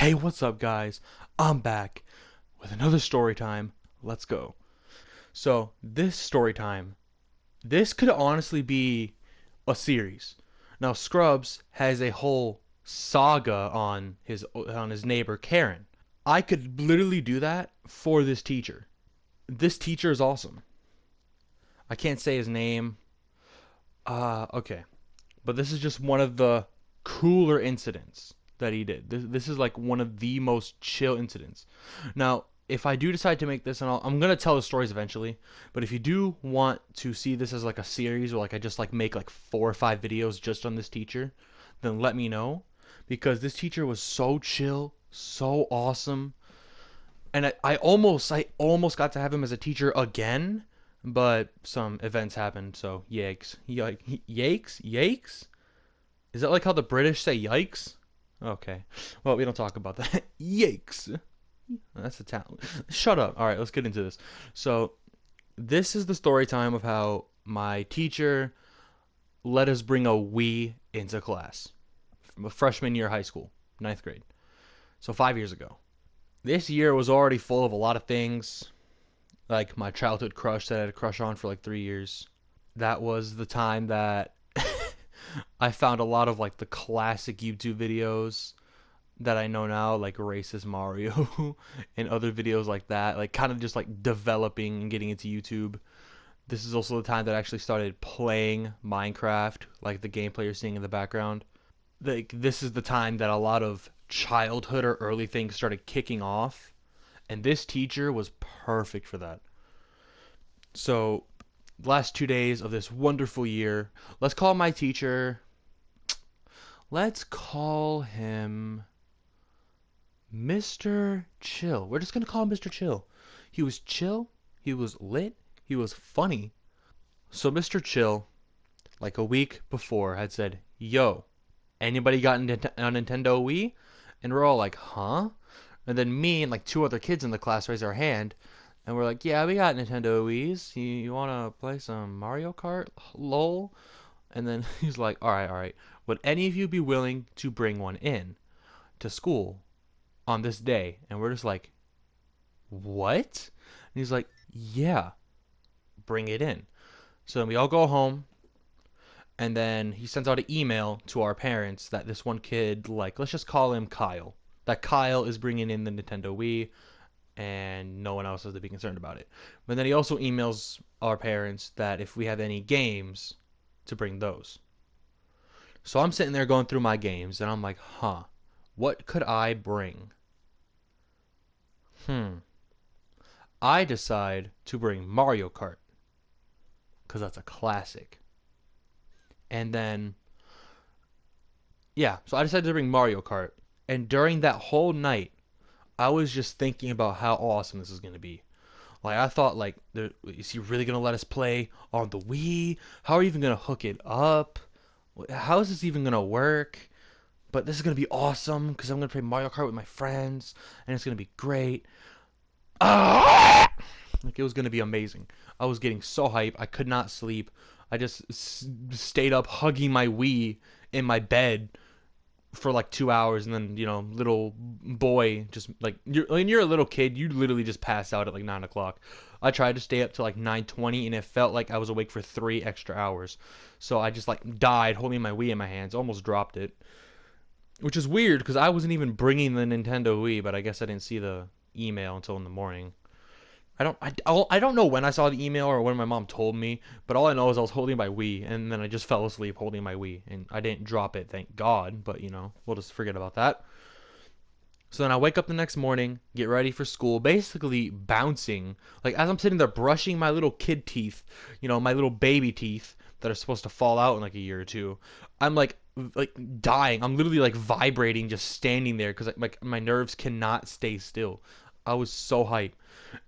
Hey, what's up, guys? I'm back with another story time. Let's go. So, this story time, this could honestly be a series. Now, Scrubs has a whole saga on his neighbor Karen. I could literally do that for this teacher. This teacher is awesome. I can't say his name. Okay. But this is just one of the cooler incidents that he did. This is like one of the most chill incidents. Now, if I do decide to make this, and I'm gonna tell the stories eventually, but if you do want to see this as like a series, or like I just like make like 4 or 5 videos just on this teacher, then let me know, because this teacher was so chill, so awesome, and I almost got to have him as a teacher again, but some events happened, so yikes, yikes. Is that like how the British say yikes? Okay. Well, we don't talk about that. Yikes. That's a talent. Shut up. All right, let's get into this. So, this is the story time of how my teacher let us bring a Wii into class. From a freshman year of high school, ninth grade. So, 5 years ago. This year was already full of a lot of things. Like my childhood crush that I had a crush on for like 3 years. That was the time that I found a lot of like the classic YouTube videos that I know now, like Racist Mario and other videos like that, like kind of just like developing and getting into YouTube. This is also the time that I actually started playing Minecraft, like the gameplay you're seeing in the background. Like this is the time that a lot of childhood or early things started kicking off, and this teacher was perfect for that. So, last 2 days of this wonderful year, let's call my teacher. Let's call him Mr. Chill. We're just gonna call him Mr. Chill. He was chill, he was lit, he was funny. So Mr. Chill, like a week before, had said, "Yo, anybody got a Nintendo Wii?" And we're all like, "Huh?" And then me and like 2 other kids in the class raise our hand, and we're like, "Yeah, we got Nintendo Wii's. You wanna play some Mario Kart? Lol." And then he's like, "All right, all right. Would any of you be willing to bring one in to school on this day?" And we're just like, "What?" And he's like, "Yeah, bring it in." So then we all go home, and then he sends out an email to our parents that this one kid, like, let's just call him Kyle, that Kyle is bringing in the Nintendo Wii, and no one else has to be concerned about it. But then he also emails our parents that if we have any games, to bring those. So I'm sitting there going through my games, and I'm like, what could I bring? Hmm. I decide to bring Mario Kart, because that's a classic. And then, yeah, so I decided to bring Mario Kart. And during that whole night, I was just thinking about how awesome this is going to be. Like, I thought, like, is he really going to let us play on the Wii? How are we even going to hook it up? How is this even going to work? But this is going to be awesome because I'm going to play Mario Kart with my friends, and it's going to be great. Ah! Like, it was going to be amazing. I was getting so hype. I could not sleep. I just stayed up hugging my Wii in my bed for like 2 hours, and then little boy, just like when you're a little kid, you literally just pass out at like 9 o'clock. I tried to stay up till like 9:20, and it felt like I was awake for 3 extra hours. So I just like died holding my Wii in my hands, almost dropped it, which is weird because I wasn't even bringing the Nintendo Wii, but I guess I didn't see the email until in the morning. I don't know when I saw the email or when my mom told me, but all I know is I was holding my Wii, and then I just fell asleep holding my Wii, and I didn't drop it, thank God, but we'll just forget about that. So then I wake up the next morning, get ready for school, basically bouncing, like as I'm sitting there brushing my little kid teeth, my little baby teeth that are supposed to fall out in like a year or two. I'm like dying. I'm literally like vibrating just standing there because like my nerves cannot stay still. I was so hyped.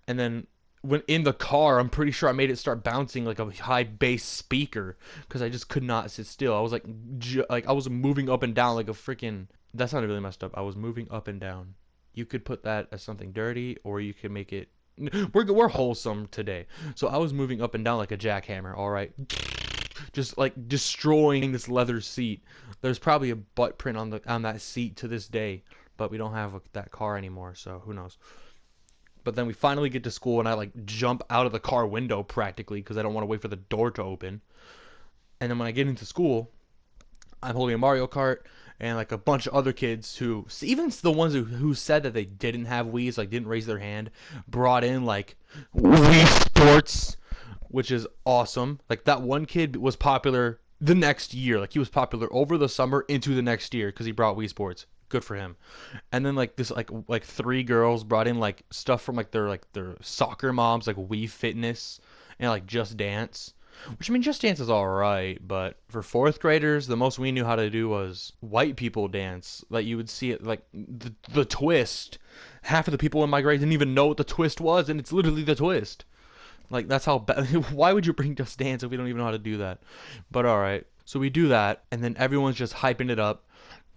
And then when in the car, I'm pretty sure I made it start bouncing like a high bass speaker because I just could not sit still. I was like I was moving up and down like a freaking. That sounded really messed up. I was moving up and down. You could put that as something dirty, or you could make it. We're wholesome today. So I was moving up and down like a jackhammer. All right, just like destroying this leather seat. There's probably a butt print on that seat to this day but we don't have that car anymore, so who knows. But then we finally get to school, and I like jump out of the car window practically because I don't want to wait for the door to open. And then when I get into school, I'm holding a Mario Kart, and like a bunch of other kids who, even the ones who said that they didn't have Wii's, like didn't raise their hand, brought in like Wii Sports, which is awesome. Like that one kid was popular the next year. Like he was popular over the summer into the next year because he brought Wii Sports. Good for him. And then like this like three girls brought in like stuff from like their soccer moms, like Wii Fitness and like Just Dance. Which I mean, Just Dance is all right, but for fourth graders, the most we knew how to do was white people dance. Like you would see it, like the twist. Half of the people in my grade didn't even know what the twist was, and it's literally the twist. Like that's how bad. Why would you bring Just Dance if we don't even know how to do that? But all right, so we do that, and then everyone's just hyping it up.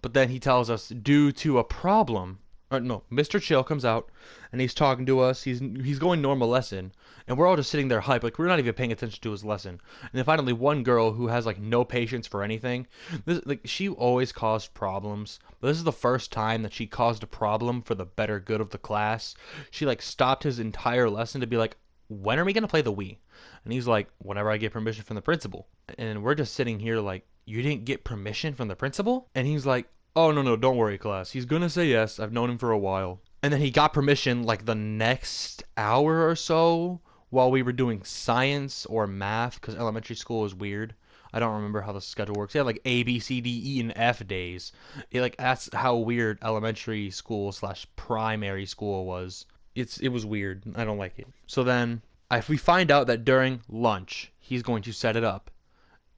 But then he tells us due to a problem, or no, Mr. Chill comes out and he's talking to us. He's going normal lesson, and we're all just sitting there hype, like we're not even paying attention to his lesson. And then finally, one girl who has like no patience for anything, like she always caused problems, but this is the first time that she caused a problem for the better good of the class. She like stopped his entire lesson to be like, "When are we gonna play the Wii?" And he's like, "Whenever I get permission from the principal." And we're just sitting here like, "You didn't get permission from the principal?" And he's like, "Oh, no, don't worry, class. He's gonna say yes. I've known him for a while." And then he got permission like the next hour or so while we were doing science or math, because elementary school is weird. I don't remember how the schedule works. He had like A, B, C, D, E, and F days. Like that's how weird elementary school slash primary school was. It was weird. I don't like it. So then, if we find out that during lunch he's going to set it up,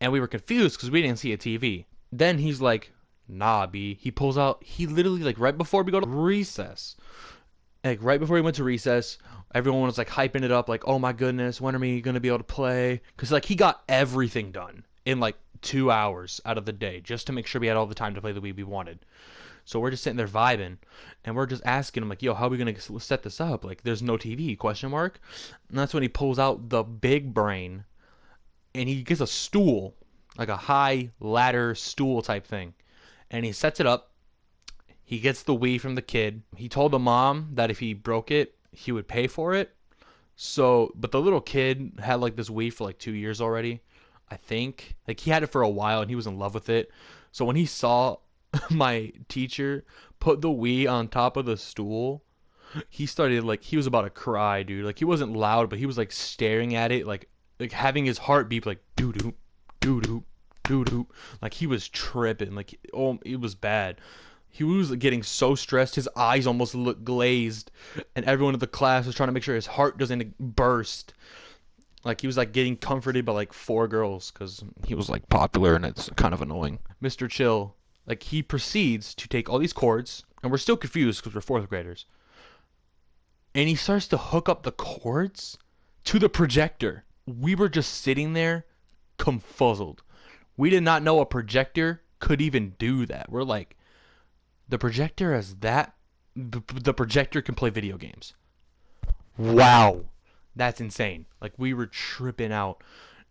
and we were confused because we didn't see a TV. Then he's like, "Nah, B." He pulls out, he literally, like, right before we go to recess, like, right before we went to recess, everyone was, like, hyping it up, like, "Oh my goodness, when are we going to be able to play?" Because, like, he got everything done in, like, 2 hours out of the day just to make sure we had all the time to play the Wii we wanted. So we're just sitting there vibing, and we're just asking him, like, "Yo, how are we going to set this up? Like, there's no TV, question mark?" And that's when he pulls out the big brain, and he gets a stool, like a high ladder stool type thing, and he sets it up. He gets the Wii from the kid. He told the mom that if he broke it, he would pay for it. So, but the little kid had like this Wii for like 2 years already, I think. Like he had it for a while and he was in love with it. So when he saw my teacher put the Wii on top of the stool, he started like he was about to cry, dude. Like he wasn't loud, but he was like staring at it, like having his heart beep, like doo doo, doo doo, doo doo. Like he was tripping. Like oh, it was bad. He was getting so stressed, his eyes almost looked glazed, and everyone in the class was trying to make sure his heart doesn't burst. Like he was like getting comforted by like four girls because he was like popular, and it's kind of annoying. Mr. Chill, like he proceeds to take all these cords, and we're still confused because we're fourth graders. And he starts to hook up the cords to the projector. We were just sitting there confuzzled. We did not know a projector could even do that. We're like, the projector has that? The projector can play video games. Wow. That's insane. Like, we were tripping out.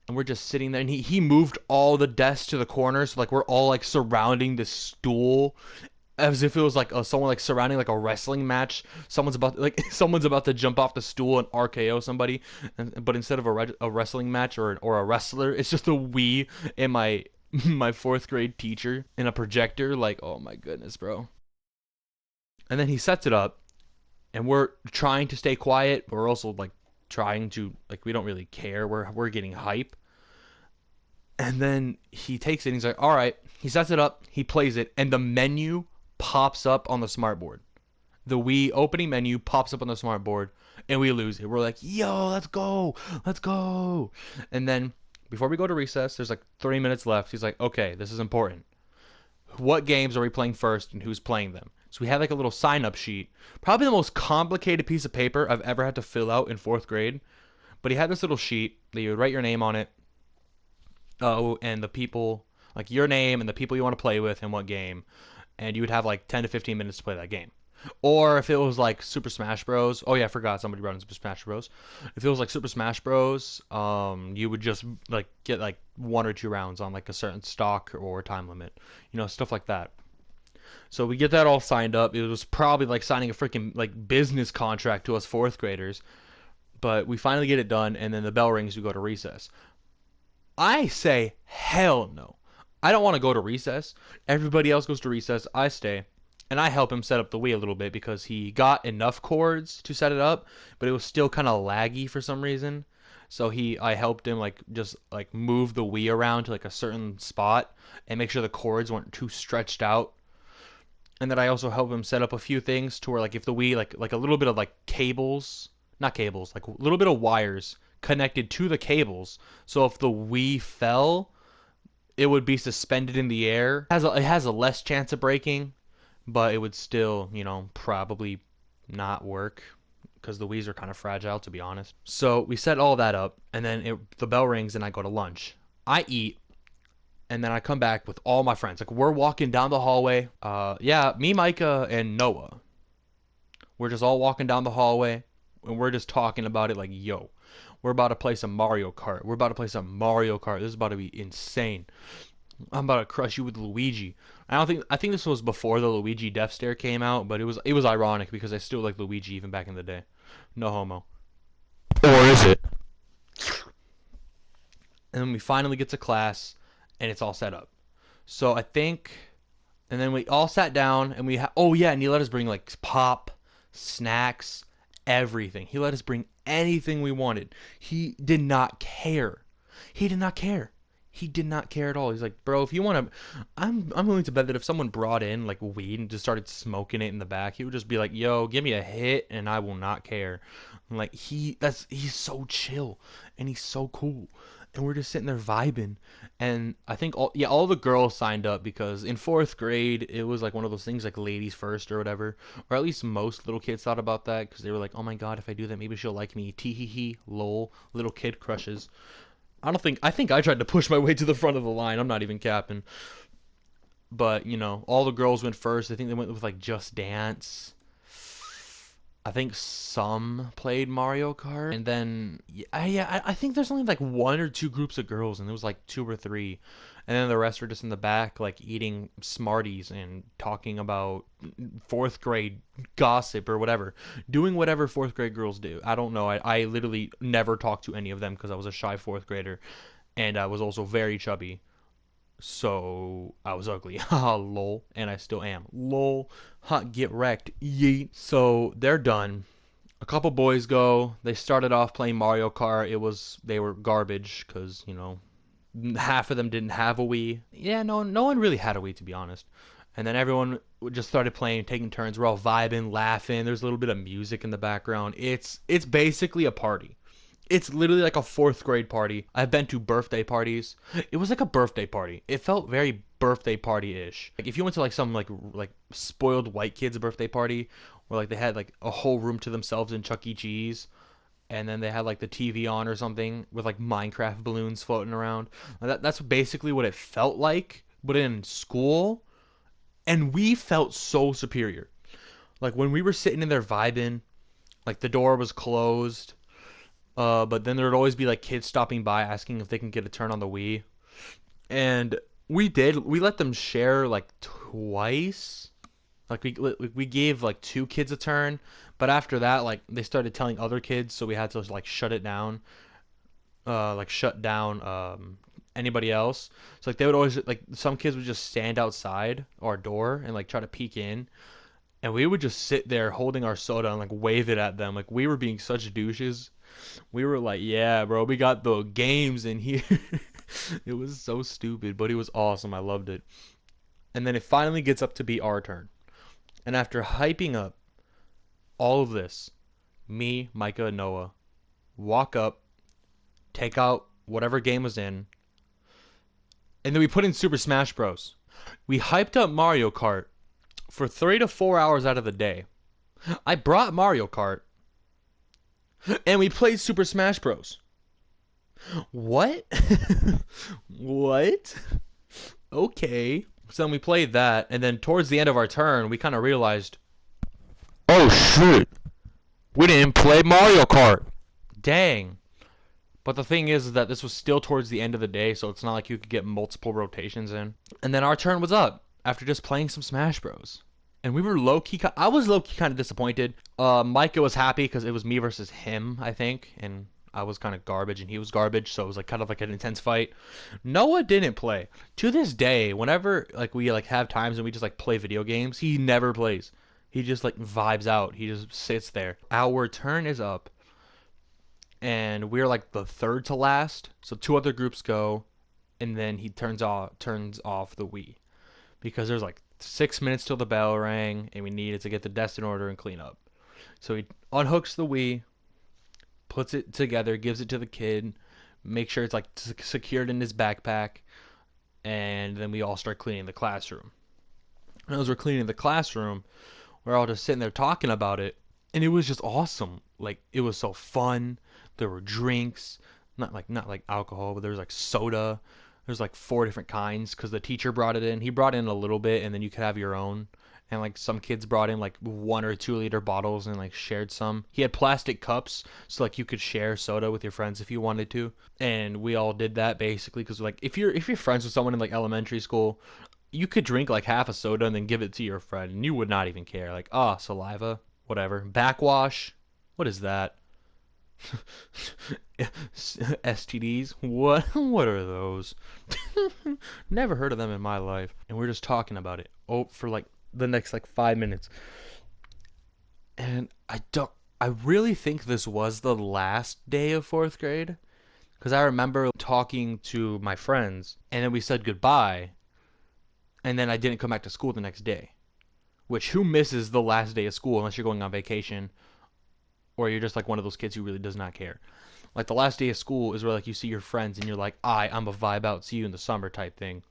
And we're just sitting there. And he moved all the desks to the corners. So, like, we're all, like, surrounding this stool as if it was like someone like surrounding like a wrestling match. Someone's about to jump off the stool and RKO somebody, but instead of a wrestling match or a wrestler, it's just a Wii and my fourth grade teacher in a projector. Like, oh my goodness, bro. And then he sets it up, and we're trying to stay quiet, but we're also like trying to, like, we don't really care. We're getting hype. And then he takes it and he's like, all right. He sets it up, he plays it, and the menu pops up on the smart board. The Wii opening menu pops up on the smart board, and we lose it. We're like, yo, let's go. Let's go. And then before we go to recess, there's like 3 minutes left. He's like, okay, this is important. What games are we playing first, and who's playing them? So we had like a little sign-up sheet. Probably the most complicated piece of paper I've ever had to fill out in fourth grade. But he had this little sheet that you would write your name on it. Oh, and the people, like your name and the people you want to play with and what game. And you would have like 10 to 15 minutes to play that game. Or if it was like Super Smash Bros. Oh yeah, I forgot somebody brought in Super Smash Bros. If it was like Super Smash Bros, you would just like get like 1 or 2 rounds on like a certain stock or time limit. You know, stuff like that. So we get that all signed up. It was probably like signing a freaking like business contract to us fourth graders. But we finally get it done, and then the bell rings. We go to recess. I say hell no. I don't want to go to recess. Everybody else goes to recess. I stay. And I help him set up the Wii a little bit because he got enough cords to set it up, but it was still kind of laggy for some reason. So I helped him like just like move the Wii around to like a certain spot and make sure the cords weren't too stretched out. And then I also help him set up a few things to where like if the Wii like a little bit of like cables, not cables, like a little bit of wires connected to the cables. So if the Wii fell, it would be suspended in the air. It has a less chance of breaking, but it would still, probably not work because the Wii's are kind of fragile, to be honest. So we set all that up, and then the bell rings, and I go to lunch. I eat, and then I come back with all my friends. Like, we're walking down the hallway. Yeah, me, Micah, and Noah. We're just all walking down the hallway, and we're just talking about it like, yo, we're about to play some Mario Kart. We're about to play some Mario Kart. This is about to be insane. I'm about to crush you with Luigi. I think this was before the Luigi Death Stare came out, but it was ironic because I still like Luigi even back in the day. No homo. Or is it? And then we finally get to class, and it's all set up. So I think, and then we all sat down, and oh yeah, and he let us bring like pop, snacks, everything. He let us bring anything we wanted. He did not care. He did not care. He did not care at all. He's like, bro, if you want to, I'm willing to bet that if someone brought in like weed and just started smoking it in the back, he would just be like, yo, give me a hit and I will not care. Like he's so chill and he's so cool. And we're just sitting there vibing. And I think all the girls signed up because in fourth grade, it was like one of those things like ladies first or whatever. Or at least most little kids thought about that because they were like, oh my God, if I do that, maybe she'll like me. Tee hee hee, lol, little kid crushes. I think I tried to push my way to the front of the line. I'm not even capping. But, all the girls went first. I think they went with like Just Dance. I think some played Mario Kart. And then, I think there's only like one or two groups of girls, and there was like two or three. And then the rest were just in the back, like eating Smarties and talking about fourth grade gossip or whatever. Doing whatever fourth grade girls do. I don't know. I literally never talked to any of them because I was a shy fourth grader. And I was also very chubby. So I was ugly. Haha, lol. And I still am. Lol. Ha, get wrecked. Yeet. So they're done. A couple boys go. They started off playing Mario Kart. They were garbage because, half of them didn't have a Wii. Yeah, no one really had a Wii, to be honest. And then everyone just started playing, taking turns. We're all vibing, laughing. There's a little bit of music in the background. It's basically a party. It's literally like a fourth grade party. I've been to birthday parties. It was like a birthday party. It felt very birthday party-ish. Like if you went to like some like spoiled white kid's birthday party, where like they had like a whole room to themselves in Chuck E. Cheese, and then they had like the TV on or something with like Minecraft balloons floating around. That's basically what it felt like, but in school. And we felt so superior. Like when we were sitting in there vibing, like the door was closed, but then there would always be like kids stopping by asking if they can get a turn on the Wii. And we let them share like twice. Like we gave like two kids a turn, but after that, like they started telling other kids, so we had to like shut it down, shut down anybody else. So like they would always like some kids would just stand outside our door and like try to peek in, and we would just sit there holding our soda and like wave it at them. Like we were being such douches. We were like, yeah, bro, we got the games in here. It was so stupid, but it was awesome. I loved it. And then it finally gets up to be our turn. And after hyping up all of this, me, Micah, and Noah walk up, take out whatever game was in, and then we put in Super Smash Bros. We hyped up Mario Kart for 3 to 4 hours out of the day. I brought Mario Kart, and we played Super Smash Bros. What? What? Okay. So then we played that, and then towards the end of our turn, we kind of realized, oh shit, we didn't play Mario Kart. Dang. But the thing is that this was still towards the end of the day, so it's not like you could get multiple rotations in. And then our turn was up. after just playing some Smash Bros. And we were low key. I was low key kind of disappointed. Micah was happy because it was me versus him, I think, and I was kind of garbage and he was garbage, so it was like kind of like an intense fight. Noah didn't play. To this day, whenever like we like have times and we just like play video games, he never plays. He just like vibes out. He just sits there. Our turn is up, and we're like the third to last. So two other groups go, and then he turns off the Wii because there's like 6 minutes till the bell rang, and we needed to get the desk in order and clean up. So he unhooks the Wii, puts it together, gives it to the kid, make sure it's like secured in his backpack, and then we all start cleaning the classroom. And as we're cleaning the classroom, we're all just sitting there talking about it, and it was just awesome. Like it was so fun. There were drinks, not like alcohol, but there was like soda. There's like four different kinds because the teacher brought it in. He brought in a little bit, and then you could have your own. And like some kids brought in like 1 or 2 liter bottles and like shared some. He had plastic cups, so like you could share soda with your friends if you wanted to. And we all did that basically because like if you're friends with someone in like elementary school, you could drink like half a soda and then give it to your friend, and you would not even care. Like, saliva, whatever. Backwash, what is that? STDs? What are those? Never heard of them in my life. And we're just talking about it for like the next like 5 minutes. And I really think this was the last day of fourth grade because I remember talking to my friends and then we said goodbye, and then I didn't come back to school the next day. Which, who misses the last day of school unless you're going on vacation or you're just like one of those kids who really does not care? Like the last day of school is where like you see your friends and you're like, I'm a vibe out, see you in the summer type thing.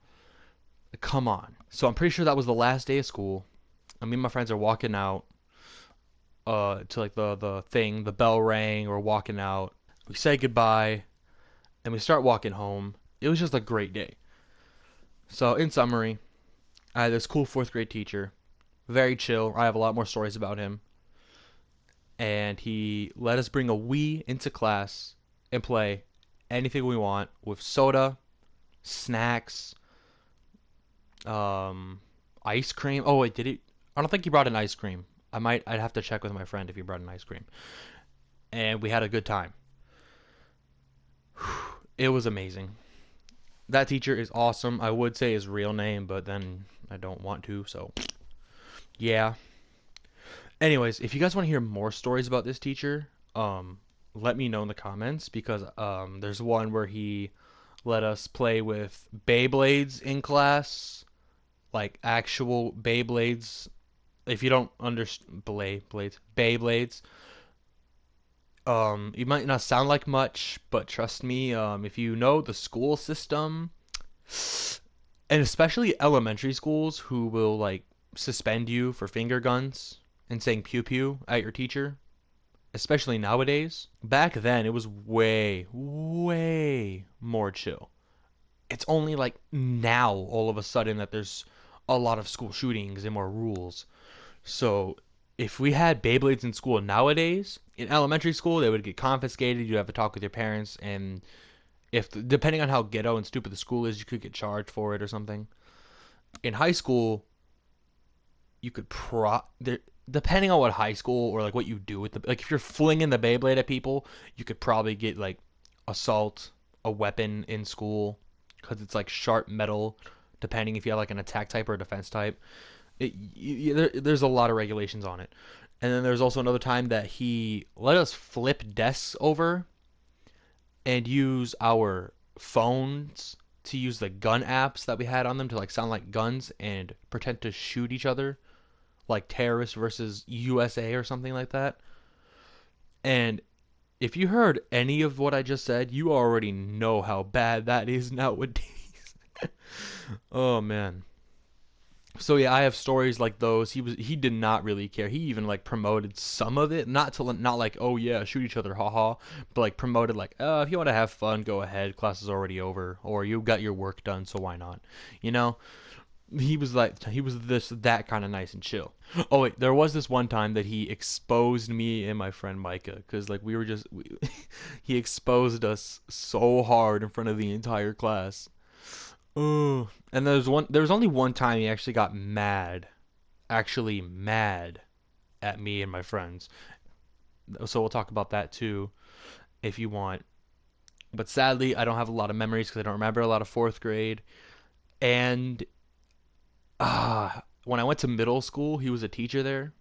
Come on. So I'm pretty sure that was the last day of school. And me and my friends are walking out to like the thing, the bell rang, we're walking out. We say goodbye and we start walking home. It was just a great day. So in summary, I had this cool fourth grade teacher, very chill. I have a lot more stories about him. And he let us bring a Wii into class and play anything we want with soda, snacks, ice cream. Oh wait, did he? I don't think he brought an ice cream. I'd have to check with my friend if he brought an ice cream. And we had a good time. It was amazing. That teacher is awesome. I would say his real name, but then I don't want to, so yeah. Anyways, if you guys want to hear more stories about this teacher, let me know in the comments because there's one where he let us play with Beyblades in class, like actual Beyblades. If you don't understand Beyblades, it might not sound like much, but trust me, if you know the school system, and especially elementary schools who will like suspend you for finger guns and saying pew pew at your teacher, especially nowadays. Back then, it was way, way more chill. It's only like now, all of a sudden, that there's a lot of school shootings and more rules. So, if we had Beyblades in school nowadays, in elementary school, they would get confiscated. You'd have to talk with your parents, and if depending on how ghetto and stupid the school is, you could get charged for it or something. In high school, you could depending on what high school or like what you do with like if you're flinging the Beyblade at people, you could probably get like assault, a weapon in school because it's like sharp metal. Depending if you have like an attack type or a defense type, there's a lot of regulations on it. And then there's also another time that he let us flip desks over and use our phones to use the gun apps that we had on them to like sound like guns and pretend to shoot each other like terrorists versus USA or something like that. And if you heard any of what I just said, you already know how bad that is nowadays. Oh man. So yeah, I have stories like those. He did not really care. He even like promoted some of it, not like, oh yeah, shoot each other, haha, but like promoted like, if you want to have fun, go ahead. Class is already over, or you got your work done, so why not? You know, he was that kind of nice and chill. Oh wait, there was this one time that he exposed me and my friend Micah because like he exposed us so hard in front of the entire class. Oh, and there was only one time he actually got mad, actually mad at me and my friends. So we'll talk about that too if you want. But sadly, I don't have a lot of memories because I don't remember a lot of fourth grade. And when I went to middle school, he was a teacher there,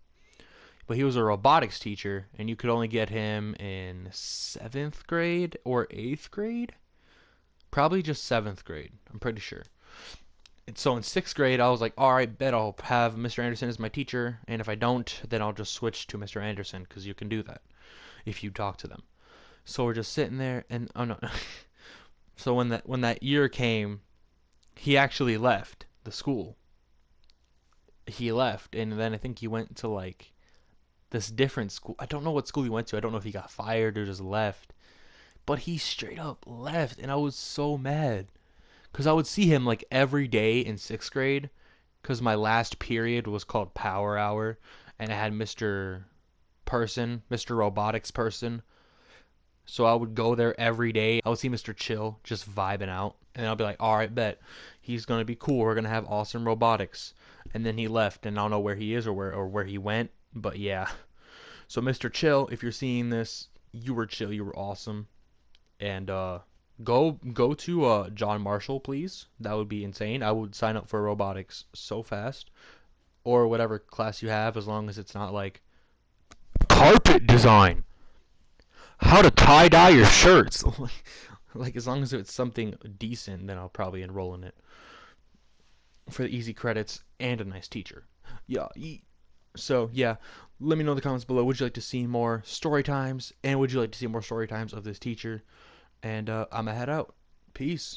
but he was a robotics teacher, and you could only get him in seventh grade or eighth grade. Probably just seventh grade, I'm pretty sure. And so in sixth grade, I was like, all right, bet I'll have Mr. Anderson as my teacher, and if I don't, then I'll just switch to Mr. Anderson because you can do that if you talk to them. So we're just sitting there, and oh no. So when that year came, he actually left the school. He left, and then I think he went to like this different school. I don't know what school he went to. I don't know if he got fired or just left. But he straight up left, and I was so mad because I would see him like every day in sixth grade. Because my last period was called Power Hour, and I had Mr. Robotics Person. So I would go there every day. I would see Mr. Chill just vibing out, and I'll be like, all right, bet he's gonna be cool. We're gonna have awesome robotics. And then he left, and I don't know where he is or where he went. But yeah. So Mr. Chill, if you're seeing this, you were chill. You were awesome. And go to John Marshall, please. That would be insane. I would sign up for robotics so fast, or whatever class you have, as long as it's not like carpet design, how to tie dye your shirts. Like as long as it's something decent, then I'll probably enroll in it for the easy credits and a nice teacher. Yeah. So yeah, let me know in the comments below. Would you like to see more story times, and would you like to see more story times of this teacher? And I'm gonna head out. Peace.